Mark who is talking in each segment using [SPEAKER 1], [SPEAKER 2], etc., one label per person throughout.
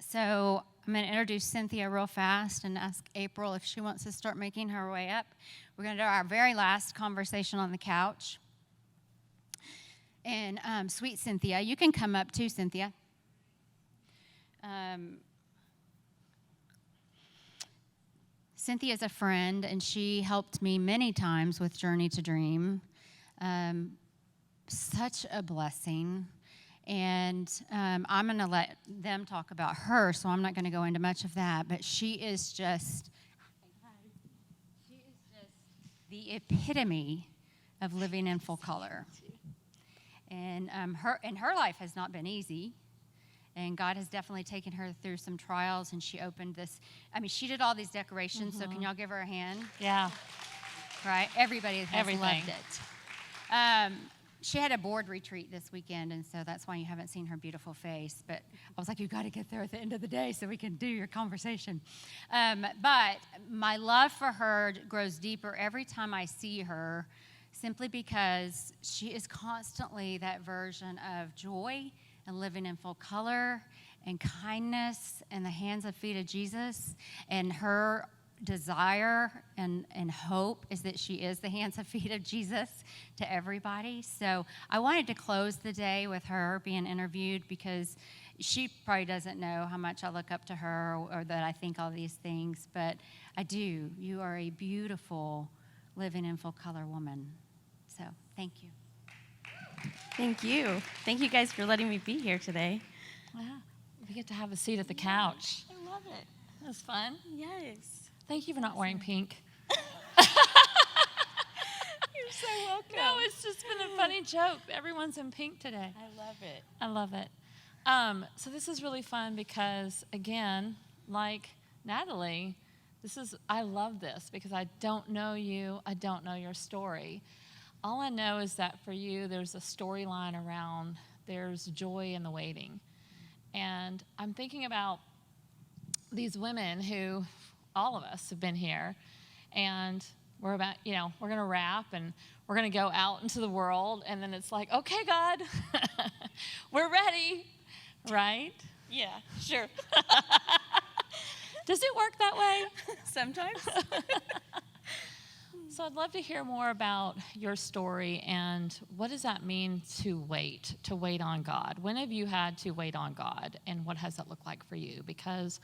[SPEAKER 1] So I'm going to introduce Cynthia real fast and ask April if she wants to start making her way up. We're going to do our very last conversation on the couch. And sweet Cynthia, you can come up too, Cynthia. Cynthia's a friend, and she helped me many times with Journey to Dream. Such a blessing. And I'm going to let them talk about her, so I'm not going to go into much of that. But she is just the epitome of living in full color. And her life has not been easy. And God has definitely taken her through some trials, and she opened this. I mean, she did all these decorations, so can y'all give her a hand?
[SPEAKER 2] Yeah.
[SPEAKER 1] Right? Everybody has loved it. She had a board retreat this weekend, and so that's why you haven't seen her beautiful face. But I was like, you got to get there at the end of the day so we can do your conversation. But my love for her grows deeper every time I see her, simply because she is constantly that version of joy and living in full color and kindness and the hands and feet of Jesus. And her desire and hope is that she is the hands and feet of Jesus to everybody. So I wanted to close the day with her being interviewed, because she probably doesn't know how much I look up to her or that I think all these things, but I do. You are a beautiful living in full color woman. So thank you.
[SPEAKER 3] Thank you. Thank you guys for letting me be here today.
[SPEAKER 2] Wow. We get to have a seat at the couch.
[SPEAKER 3] I love it.
[SPEAKER 2] That was fun.
[SPEAKER 3] Yes.
[SPEAKER 2] Thank you for not wearing pink.
[SPEAKER 3] You're so welcome.
[SPEAKER 2] No, it's just been a funny joke. Everyone's in pink today.
[SPEAKER 3] I love it.
[SPEAKER 2] I love it. So this is really fun because, again, like Natalie, I love this because I don't know you. I don't know your story. All I know is that for you, there's a storyline around, there's joy in the waiting. And I'm thinking about these women who, all of us have been here, and we're going to wrap and we're going to go out into the world, and then it's like, okay, God, we're ready, right?
[SPEAKER 3] Yeah, sure.
[SPEAKER 2] Does it work that way?
[SPEAKER 3] Sometimes.
[SPEAKER 2] So I'd love to hear more about your story and what does that mean to wait on God? When have you had to wait on God, and what has that looked like for you? Because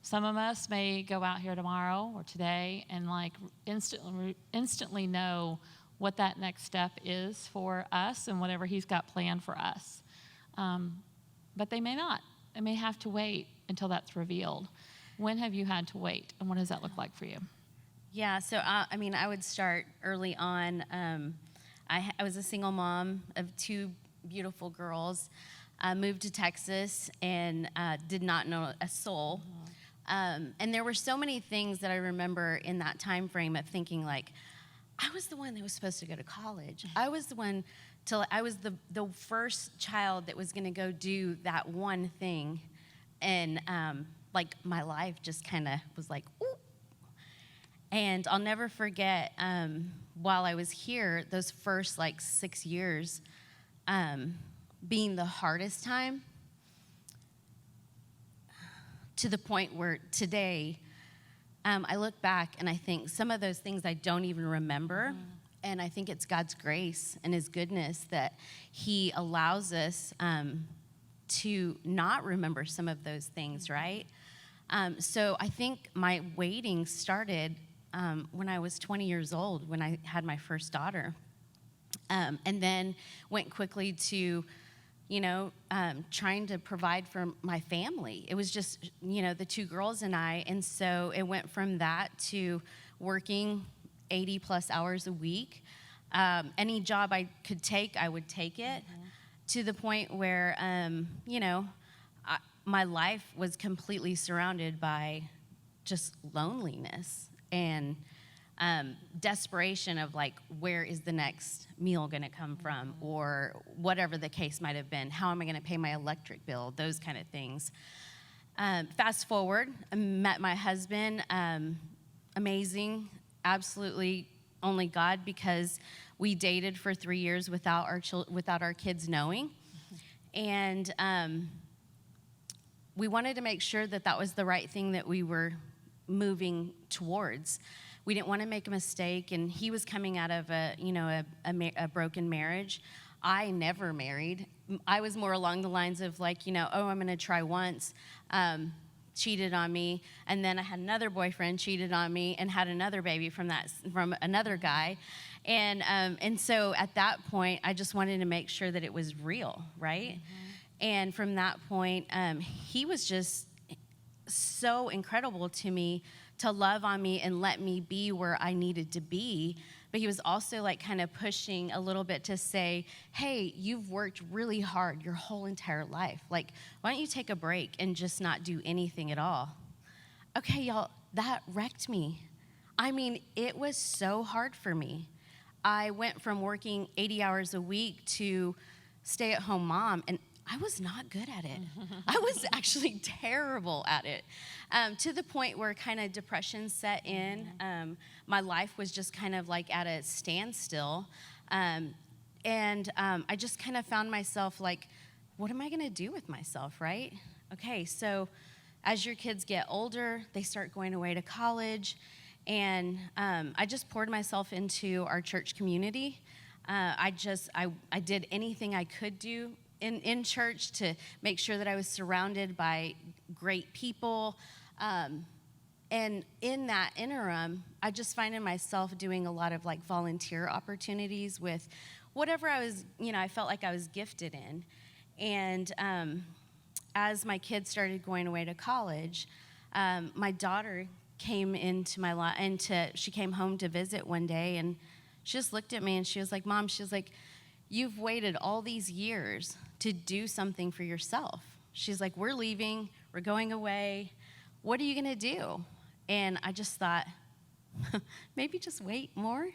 [SPEAKER 2] some of us may go out here tomorrow or today and like instantly know what that next step is for us and whatever He's got planned for us. But they may not. They may have to wait until that's revealed. When have you had to wait, and what does that look like for you?
[SPEAKER 3] Yeah, so I would start early on. I was a single mom of two beautiful girls. Moved to Texas and did not know a soul. And there were so many things that I remember in that time frame of thinking, like, I was the one that was supposed to go to college. I was the one I was the first child that was going to go do that one thing, and like my life just kind of was like, ooh. And I'll never forget, while I was here, those first, 6 years being the hardest time, to the point where today, I look back and I think some of those things I don't even remember, and I think it's God's grace and His goodness that He allows us to not remember some of those things, right? So I think my waiting started when I was 20 years old, when I had my first daughter, and then went quickly to, trying to provide for my family. It was just, the two girls and I, and so it went from that to working 80 plus hours a week. Any job I could take, I would take it, to the point where, my life was completely surrounded by just loneliness and desperation of where is the next meal going to come from, or whatever the case might have been. How am I going to pay my electric bill? Those kind of things. Fast forward, I met my husband. Amazing, absolutely only God, because we dated for 3 years without our kids knowing, and we wanted to make sure that that was the right thing that we were moving towards. We didn't want to make a mistake, and he was coming out of a broken marriage. I never married. I was more along the lines of like, I'm going to try once. Cheated on me, and then I had another boyfriend cheated on me and had another baby from another guy, and so at that point I just wanted to make sure that it was real, right? Mm-hmm. And from that point, he was just so incredible to me to love on me and let me be where I needed to be. But he was also like kind of pushing a little bit to say, hey, you've worked really hard your whole entire life. Like, why don't you take a break and just not do anything at all? Okay, y'all, that wrecked me. I mean, it was so hard for me. I went from working 80 hours a week to stay-at-home mom, and I was not good at it. I was actually terrible at it, to the point where kind of depression set in. My life was just kind of like at a standstill. And I just kind of found myself like, what am I going to do with myself, right? Okay, so as your kids get older, they start going away to college. And I just poured myself into our church community. I did anything I could do in church to make sure that I was surrounded by great people. And in that interim, I just finding myself doing a lot of like volunteer opportunities with whatever I felt like I was gifted in. And as my kids started going away to college, my daughter came into my life, and she came home to visit one day, and she just looked at me and she was like, Mom, she was like, you've waited all these years to do something for yourself. She's like, we're leaving, we're going away. What are you gonna do? And I just thought, maybe just wait more.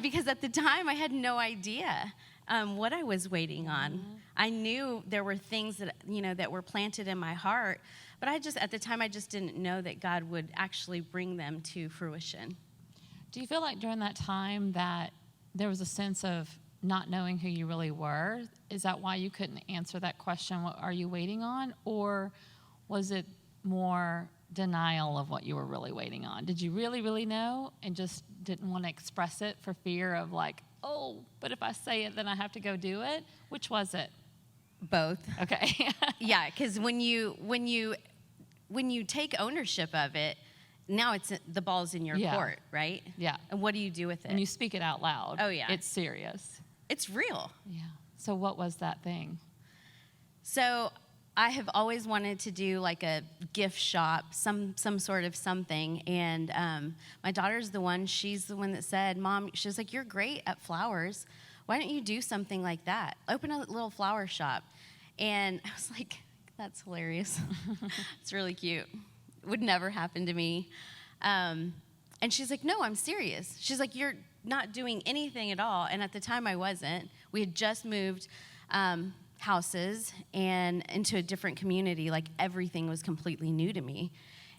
[SPEAKER 3] Because at the time I had no idea what I was waiting on. Mm-hmm. I knew there were things that were planted in my heart, but at the time I just didn't know that God would actually bring them to fruition.
[SPEAKER 2] Do you feel like during that time that there was a sense of not knowing who you really were? Is that why you couldn't answer that question, what are you waiting on? Or was it more denial of what you were really waiting on? Did you really, really know and just didn't want to express it for fear of like, oh, but if I say it, then I have to go do it? Which was it?
[SPEAKER 3] Both.
[SPEAKER 2] Okay.
[SPEAKER 3] Yeah, because when you take ownership of it, now the ball's in your court, right?
[SPEAKER 2] Yeah.
[SPEAKER 3] And what do you do with it?
[SPEAKER 2] And you speak it out loud.
[SPEAKER 3] Oh, yeah.
[SPEAKER 2] It's serious.
[SPEAKER 3] It's real.
[SPEAKER 2] Yeah. So what was that thing?
[SPEAKER 3] So I have always wanted to do like a gift shop, some sort of something. And my daughter's she's the one that said, Mom, she was like, you're great at flowers. Why don't you do something like that? Open a little flower shop. And I was like, that's hilarious. It's really cute. Would never happen to me. And she's like, no, I'm serious. She's like, you're not doing anything at all. And at the time I wasn't. We had just moved houses and into a different community. Like everything was completely new to me.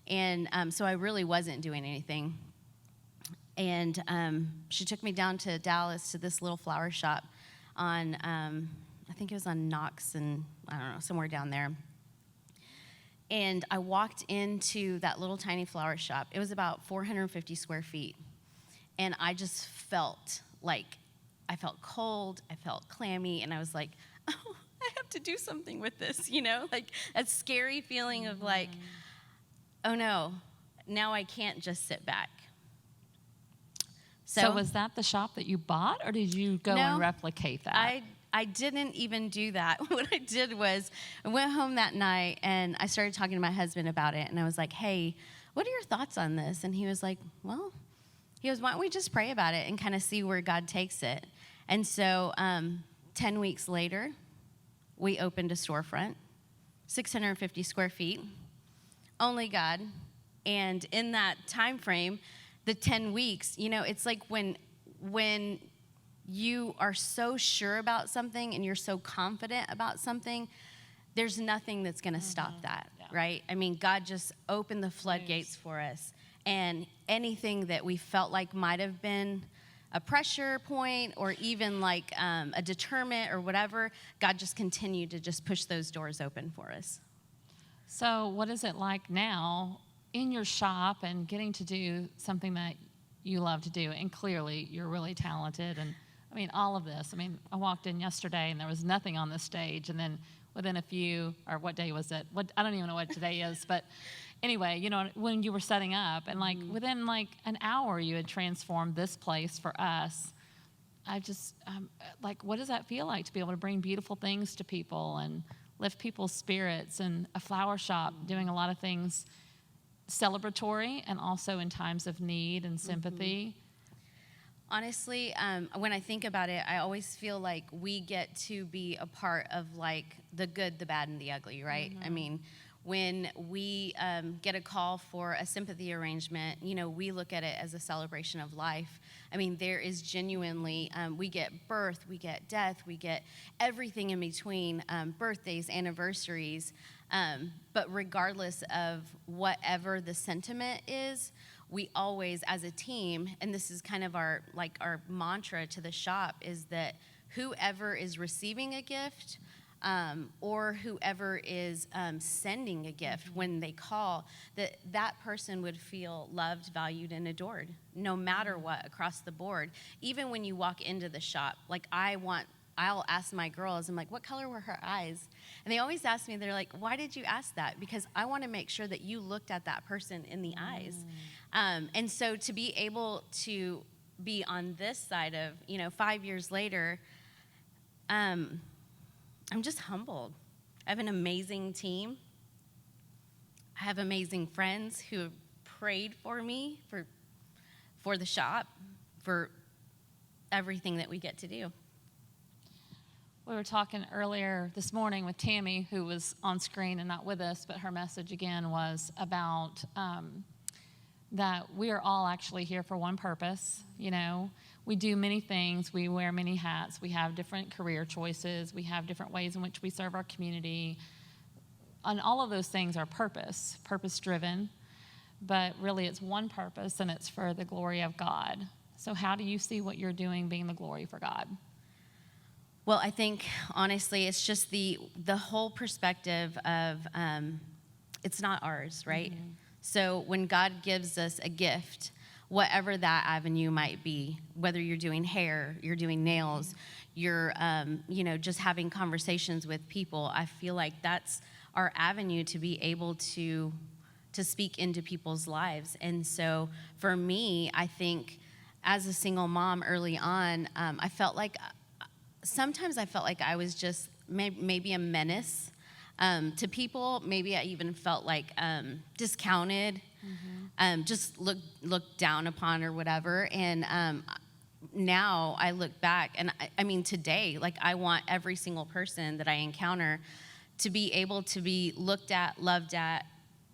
[SPEAKER 3] And so I really wasn't doing anything. And she took me down to Dallas to this little flower shop on, I think it was on Knox and I don't know, somewhere down there. And I walked into that little tiny flower shop. It was about 450 square feet. And I just felt I felt cold, I felt clammy, and I was like, oh, I have to do something with this, like that scary feeling of like, oh no, now I can't just sit back.
[SPEAKER 2] So was that the shop that you bought, or did you go and replicate that?
[SPEAKER 3] I didn't even do that. What I did was I went home that night and I started talking to my husband about it. And I was like, hey, what are your thoughts on this? And he was like, why don't we just pray about it and kind of see where God takes it? And so 10 weeks later, we opened a storefront, 650 square feet, only God. And in that time frame, the 10 weeks, it's like when you are so sure about something and you're so confident about something, there's nothing that's going to stop that, right? I mean, God just opened the floodgates for us. And anything that we felt like might have been a pressure point or even like a deterrent or whatever, God just continued to just push those doors open for us.
[SPEAKER 2] So what is it like now in your shop and getting to do something that you love to do? And clearly you're really talented. And I mean, all of this. I mean, I walked in yesterday and there was nothing on the stage. And then within a few, or what day was it? I don't even know what today is. But anyway, you know, when you were setting up and like within like an hour you had transformed this place for us. I just, like, what does that feel like to be able to bring beautiful things to people and lift people's spirits, and a flower shop doing a lot of things celebratory and also in times of need and sympathy?
[SPEAKER 3] Honestly, when I think about it, I always feel like we get to be a part of like the good, the bad, and the ugly, right? I mean, when we get a call for a sympathy arrangement, you know, we look at it as a celebration of life. I mean, there is genuinely, we get birth, we get death, we get everything in between, birthdays, anniversaries. But regardless of whatever the sentiment is, we always, as a team, and this is kind of our mantra to the shop, is that whoever is receiving a gift, or whoever is sending a gift when they call, that person would feel loved, valued, and adored, no matter what, across the board. Even when you walk into the shop, like I'll ask my girls, I'm like, what color were her eyes? And they always ask me, they're like, why did you ask that? Because I want to make sure that you looked at that person in the eyes. And so to be able to be on this side of, 5 years later, I'm just humbled. I have an amazing team. I have amazing friends who have prayed for me, for the shop, for everything that we get to do.
[SPEAKER 2] We were talking earlier this morning with Tammy, who was on screen and not with us, but her message again was about that we are all actually here for one purpose. You know, we do many things, we wear many hats, we have different career choices, we have different ways in which we serve our community, and all of those things are purpose-driven, but really it's one purpose, and it's for the glory of God. So how do you see what you're doing being the glory for God?
[SPEAKER 3] Well, I think, honestly, it's just the whole perspective of it's not ours, right? Mm-hmm. So when God gives us a gift, whatever that avenue might be, whether you're doing hair, you're doing nails, you're, just having conversations with people, I feel like that's our avenue to be able to speak into people's lives. And so for me, I think as a single mom early on, sometimes I felt like I was just maybe a menace to people. Maybe I even felt like discounted, just looked down upon or whatever. And now I look back, and I mean today, like I want every single person that I encounter to be able to be looked at, loved at,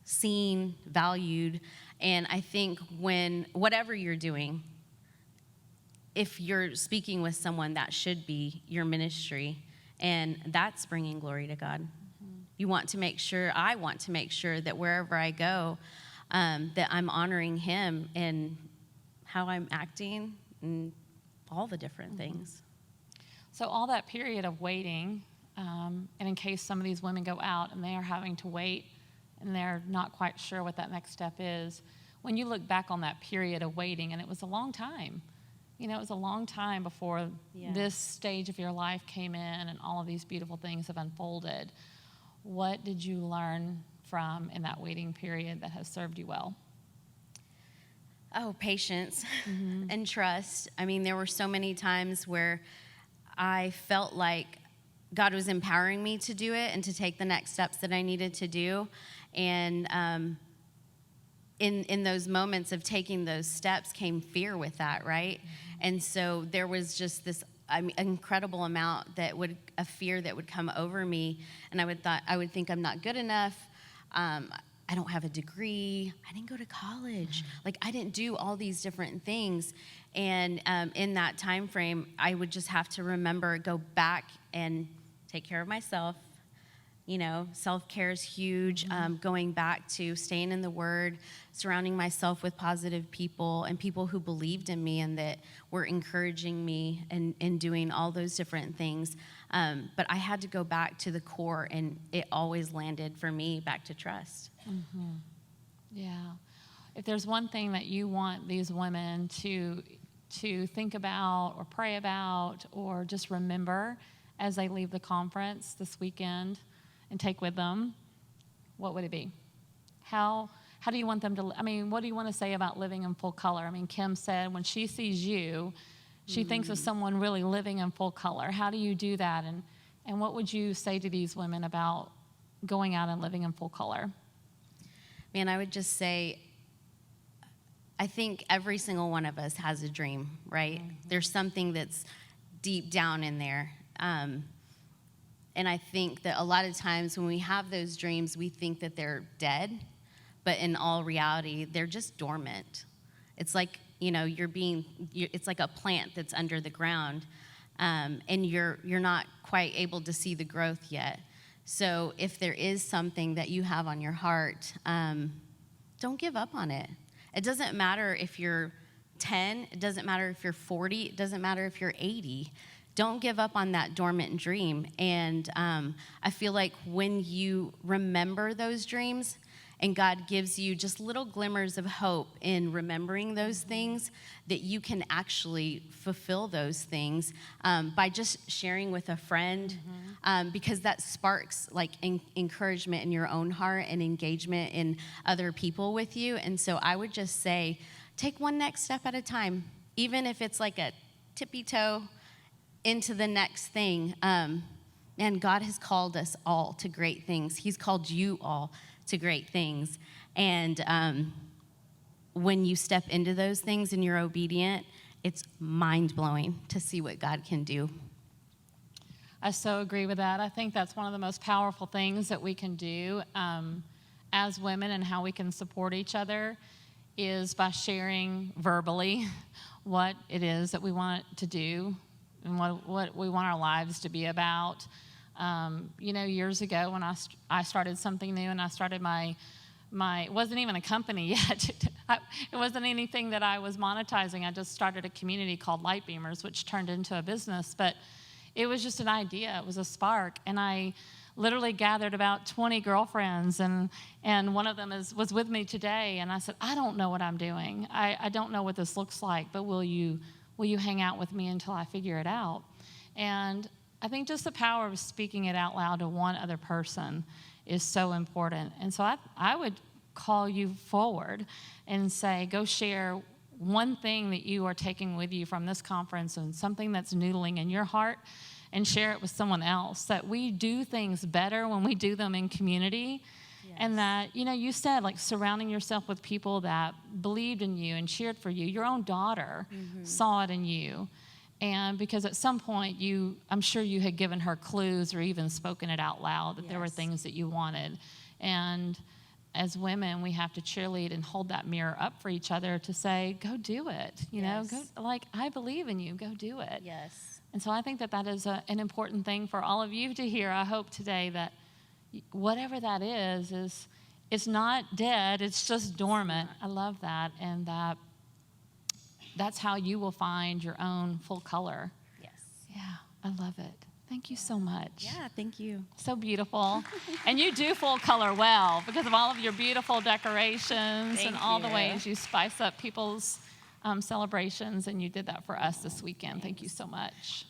[SPEAKER 3] seen, valued. And I think whatever you're doing, if you're speaking with someone, that should be your ministry, and that's bringing glory to God. I want to make sure that wherever I go, that I'm honoring Him in how I'm acting and all the different things.
[SPEAKER 2] So all that period of waiting, and in case some of these women go out and they are having to wait and they're not quite sure what that next step is, when you look back on that period of waiting, and it was a long time, it was a long time before this stage of your life came in and all of these beautiful things have unfolded. What did you learn from in that waiting period that has served you well?
[SPEAKER 3] Oh, patience and trust. I mean, there were so many times where I felt like God was empowering me to do it and to take the next steps that I needed to do. And in those moments of taking those steps came fear with that, right? And so there was just this incredible amount of fear that would come over me, and I would think I'm not good enough. I don't have a degree. I didn't go to college. Like I didn't do all these different things. And in that time frame, I would just have to remember, go back and take care of myself. Self-care is huge. Going back to staying in the Word, surrounding myself with positive people and people who believed in me and that were encouraging me and doing all those different things. But I had to go back to the core, and it always landed for me back to trust.
[SPEAKER 2] Mm-hmm. Yeah. If there's one thing that you want these women to think about or pray about or just remember as they leave the conference this weekend and take with them, what would it be? How do you want them to, what do you want to say about living in full color? Kim said when she sees you, she thinks of someone really living in full color. How do you do that? And what would you say to these women about going out and living in full color?
[SPEAKER 3] I would just say, I think every single one of us has a dream, right? Mm-hmm. There's something that's deep down in there. And I think that a lot of times when we have those dreams, we think that they're dead, but in all reality, they're just dormant. It's like, it's like a plant that's under the ground, and you're not quite able to see the growth yet. So if there is something that you have on your heart, don't give up on it. It doesn't matter if you're 10, it doesn't matter if you're 40, it doesn't matter if you're 80. Don't give up on that dormant dream. And I feel like when you remember those dreams and God gives you just little glimmers of hope in remembering those things, that you can actually fulfill those things by just sharing with a friend, because that sparks like encouragement in your own heart and engagement in other people with you. And so I would just say, take one next step at a time, even if it's like a tippy toe into the next thing. And God has called us all to great things. He's called you all to great things. And when you step into those things and you're obedient, it's mind-blowing to see what God can do.
[SPEAKER 2] I so agree with that. I think that's one of the most powerful things that we can do as women, and how we can support each other is by sharing verbally what it is that we want to do and what we want our lives to be about. Years ago when I started something new, and I started my it wasn't even a company yet. It wasn't anything that I was monetizing. I just started a community called Light Beamers, which turned into a business. But it was just an idea. It was a spark. And I literally gathered about 20 girlfriends, and one of them was with me today. And I said, I don't know what I'm doing. I don't know what this looks like, but will you hang out with me until I figure it out? And I think just the power of speaking it out loud to one other person is so important. And so I would call you forward and say, go share one thing that you are taking with you from this conference and something that's noodling in your heart, and share it with someone else. That we do things better when we do them in community. Yes. And that, you said, like, surrounding yourself with people that believed in you and cheered for you. Your own daughter saw it in you. And because at some point I'm sure you had given her clues or even spoken it out loud that there were things that you wanted. And as women, we have to cheerlead and hold that mirror up for each other to say, go do it. I believe in you, go do it.
[SPEAKER 3] Yes.
[SPEAKER 2] And so I think that is an important thing for all of you to hear. I hope today that whatever that is it's not dead, it's just dormant. I love that. And that's how you will find your own full color.
[SPEAKER 3] Yes.
[SPEAKER 2] Yeah, I love it. Thank you so much.
[SPEAKER 3] Yeah, thank you.
[SPEAKER 2] So beautiful. And you do full color well because of all of your beautiful decorations and all the ways you spice up people's celebrations, and you did that for us this weekend. Thank you so much.